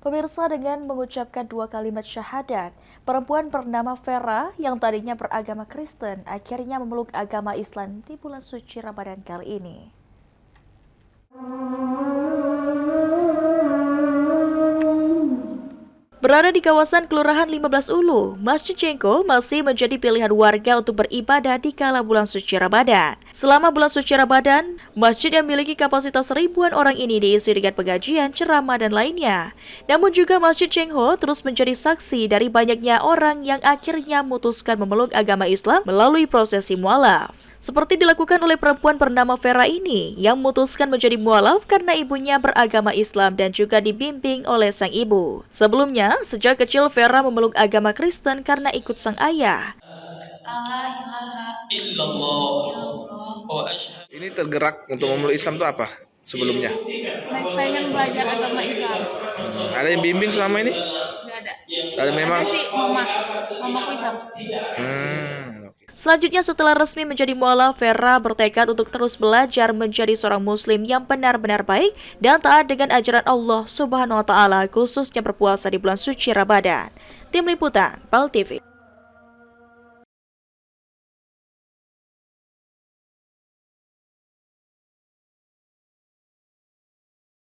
Pemirsa, dengan mengucapkan 2 kalimat syahadat, perempuan bernama Vera yang tadinya beragama Kristen akhirnya memeluk agama Islam di bulan suci Ramadan kali ini. Berada di kawasan Kelurahan 15 Ulu, Masjid Cengho masih menjadi pilihan warga untuk beribadah di kala bulan suci Ramadan. Selama bulan suci Ramadan, masjid yang memiliki kapasitas ribuan orang ini diisi dengan pengajian, ceramah, dan lainnya. Namun juga Masjid Cengho terus menjadi saksi dari banyaknya orang yang akhirnya memutuskan memeluk agama Islam melalui prosesi mualaf. Seperti dilakukan oleh perempuan bernama Vera ini yang memutuskan menjadi mualaf karena ibunya beragama Islam dan juga dibimbing oleh sang ibu. Sebelumnya, sejak kecil Vera memeluk agama Kristen karena ikut sang ayah. Ini tergerak untuk memeluk Islam itu apa sebelumnya? Pengen belajar agama Islam. Ada yang bimbing selama ini? Nggak ada. Ada memang. Ada sih mamaku Islam. Oke. Selanjutnya, setelah resmi menjadi mualaf, Vera bertekad untuk terus belajar menjadi seorang muslim yang benar-benar baik dan taat dengan ajaran Allah Subhanahu wa taala, khususnya berpuasa di bulan suci Ramadan. Tim Liputan, PAL TV.